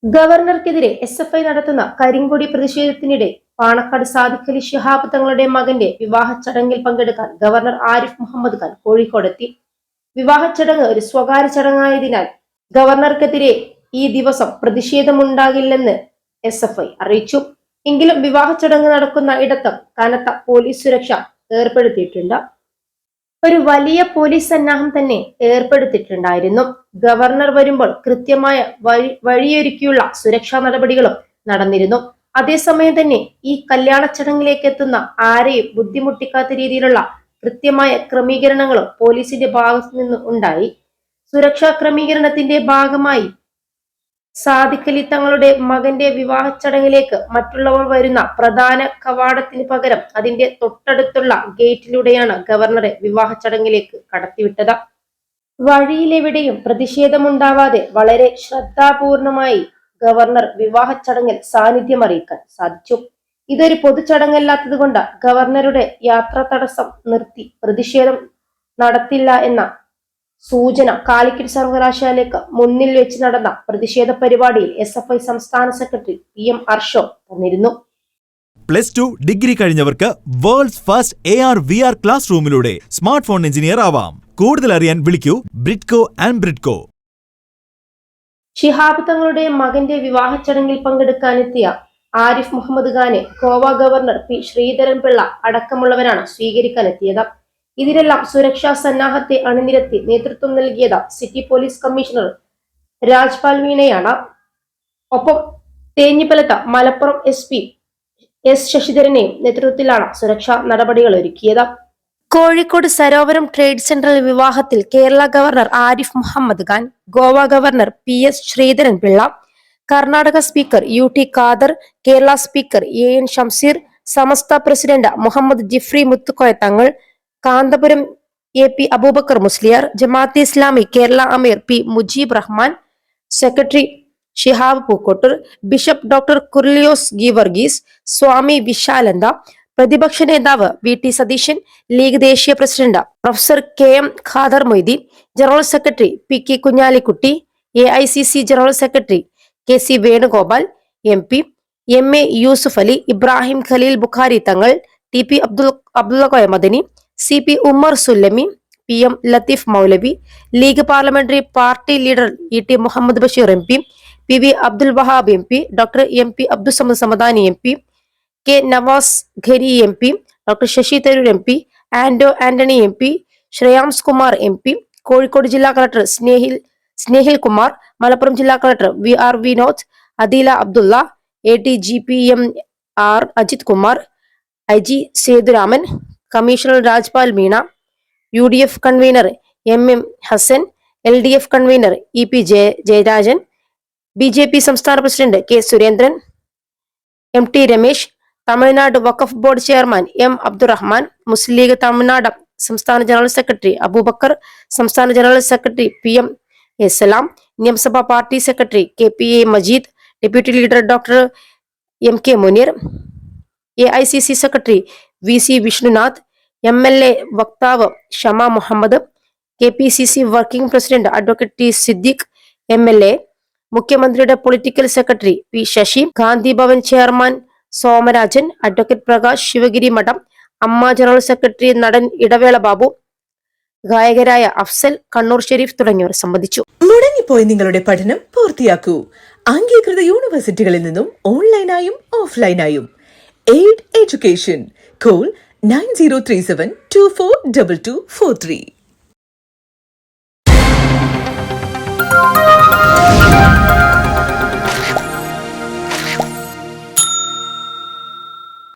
ഗവർണർക്കെതിരെ SFI നടത്തുന്ന കരിങ്കൊടി പ്രതിഷേധത്തിനിടെ പാണക്കാട് സാദിഖലി ശിഹാബ് തങ്ങളുടെ മകന്റെ വിവാഹ ചടങ്ങിൽ പങ്കെടുക്കാൻ ഗവർണർ ആരിഫ് മുഹമ്മദ് ഖാൻ കോഴിക്കോടെത്തി. വിവാഹ ചടങ്ങ് ഒരു സ്വകാര്യ ചടങ്ങായതിനാൽ ഗവർണർക്കെതിരെ ഈ ദിവസം പ്രതിഷേധമുണ്ടാകില്ലെന്ന് SFI അറിയിച്ചു. എങ്കിലും വിവാഹ ചടങ്ങ് നടക്കുന്ന ഇടത്ത് കനത്ത പോലീസ് സുരക്ഷ ഏർപ്പെടുത്തിയിട്ടുണ്ട്. ഒരു വലിയ പോലീസ് സന്നാഹം തന്നെ ഏർപ്പെടുത്തിയിട്ടുണ്ടായിരുന്നു. ഗവർണർ വരുമ്പോൾ കൃത്യമായ വഴിയൊരുക്കിയുള്ള സുരക്ഷാ നടപടികളും നടന്നിരുന്നു. അതേസമയം തന്നെ ഈ കല്യാണ ചടങ്ങിലേക്ക് എത്തുന്ന ആരെയും ബുദ്ധിമുട്ടിക്കാത്ത രീതിയിലുള്ള കൃത്യമായ ക്രമീകരണങ്ങളും പോലീസിന്റെ ഭാഗത്തു നിന്ന് ഉണ്ടായി. സുരക്ഷാ ക്രമീകരണത്തിന്റെ ഭാഗമായി സാദിഖലി തങ്ങളുടെ മകന്റെ വിവാഹ ചടങ്ങിലേക്ക് മറ്റുള്ളവർ വരുന്ന പ്രധാന കവാടത്തിന് പകരം അതിന്റെ തൊട്ടടുത്തുള്ള ഗേറ്റിലൂടെയാണ് ഗവർണറെ വിവാഹ ചടങ്ങിലേക്ക് കടത്തിവിട്ടത്. വഴിയിലെവിടെയും പ്രതിഷേധമുണ്ടാവാതെ വളരെ ശ്രദ്ധാപൂർണമായി ഗവർണർ വിവാഹ ചടങ്ങിൽ സാന്നിധ്യം അറിയിക്കാൻ സാധിച്ചു. ഇതൊരു പൊതു ചടങ്ങല്ലാത്തത് കൊണ്ട് ഗവർണറുടെ യാത്രാ തടസ്സം നിർത്തി പ്രതിഷേധം നടത്തില്ല എന്ന സൂചന കാലിക്കറ്റ് സർവകലാശാലയ്ക്ക് മുന്നിൽ വെച്ച് നടന്ന പ്രതിഷേധ പരിപാടിയിൽ SFI സംസ്ഥാന സെക്രട്ടറി PM അർഷോ തന്നിരുന്നു. +2 ഡിഗ്രി കഴിഞ്ഞവർക്ക് വേൾഡ്സ് ഫസ്റ്റ് AR/VR ക്ലാസ് റൂമിലൂടെ സ്മാർട്ട് ഫോൺ എഞ്ചിനീയർ ആവാം. കൂടുതൽ അറിയാൻ വിളിക്കൂ ബ്രിഡ്കോ ആൻഡ് ബ്രിഡ്കോ. ശിഹാബ് തങ്ങളുടെ മകന്റെ വിവാഹ ചടങ്ങിൽ പങ്കെടുക്കാനെത്തിയ ആരിഫ് മുഹമ്മദ് ഖാനെ ഗോവ ഗവർണർ P ശ്രീധരൻപിള്ള അടക്കമുള്ളവരാണ് സ്വീകരിക്കാനെത്തിയത്. ഇതിനെല്ലാം സുരക്ഷാ സന്നാഹത്തെ അണിനിരത്തി നേതൃത്വം നൽകിയത് സിറ്റി പോലീസ് കമ്മീഷണർ രാജ്പാൽ മീണയാണ്. ഒപ്പം തേഞ്ഞിപ്പലത്ത് മലപ്പുറം SP S ശശിധരനെയും നേതൃത്വത്തിലാണ് സുരക്ഷാ നടപടികൾ ഒരുക്കിയത്. കോഴിക്കോട് സരോവരം ട്രേഡ് സെന്ററിൽ വിവാഹത്തിൽ Kerala governor Arif Mohammed Khan, Goa governor PS Sreedharan Pillai, Karnataka speaker UT Khader, Kerala speaker AN Shamseer, Samastha president Muhammad Jifri Muthukoya Thangal, Kanthapuram AP Abubakar Musliyar, Jamaat Islami Kerala Ameer P Mujeeb Rahman, secretary Shihab Pookkottoor, bishop doctor Kurilos Geevarghese, Swami Vishalananda, പ്രതിപക്ഷ നേതാവ് VT സതീശൻ, ലീഗ് ദേശീയ president professor KM Khader Mohideen, general secretary PK Kunhalikutty, AICC general secretary KC Venugopal, MP MA Yusuf Ali, Ibrahim Khalil Bukhari Thangal, TP Abdulla Madani, CP Ummer Sullami, PM Latheef Moulavi, league parliamentary party leader ET Muhammad Basheer MP, PV Abdul Wahab MP, doctor MP Abdussamad Samadani MP, K Navas Kani MP, doctor Shashi Tharoor MP, Antony MP, Shreyams Kumar MP, Kozhikode ജില്ലാ collector Snehil Kumar, Malappuram ജില്ലാ collector VR Vinod, Adeela Abdulla, ADGPM Ajith Kumar, IG Sethuraman, commissioner Rajpal Meena, UDF convener MM Hassan, LDF convener EP Jayarajan, BJP സംസ്ഥാന president K Surendran, MT Ramesh, Tamil Nadu Waqf board chairman M Abdurahman, Muslim League Tamil Nadu സംസ്ഥാന general secretary Abubakar, സംസ്ഥാന general secretary PM Salam, നിയമസഭാ party secretary KPA Majeed, deputy leader doctor MK Muneer, AICC secretary VC Vishnunath, MLA വക്താവ് Shama Mohammed, KPCC working president advocate T Siddique MLA, മുഖ്യമന്ത്രിയുടെ political secretary P Sasi, Gandhi Bhavan chairman Somarajan, advocate Prakash Sivagiri Mutt, Amma general secretary നടൻ ഇടവേള ബാബു, ഗായകരായ അഫ്സൽ, കണ്ണൂർ ഷെരീഫ് തുടങ്ങിയവർ സംബന്ധിച്ചു. മുടങ്ങിപ്പോയ നിങ്ങളുടെ പഠനം പൂർത്തിയാക്കൂ. അംഗീകൃത യൂണിവേഴ്സിറ്റികളിൽ നിന്നും ഓൺലൈനായും ഓഫ്ലൈനായും. Aid Education. കോൾ 9037242243.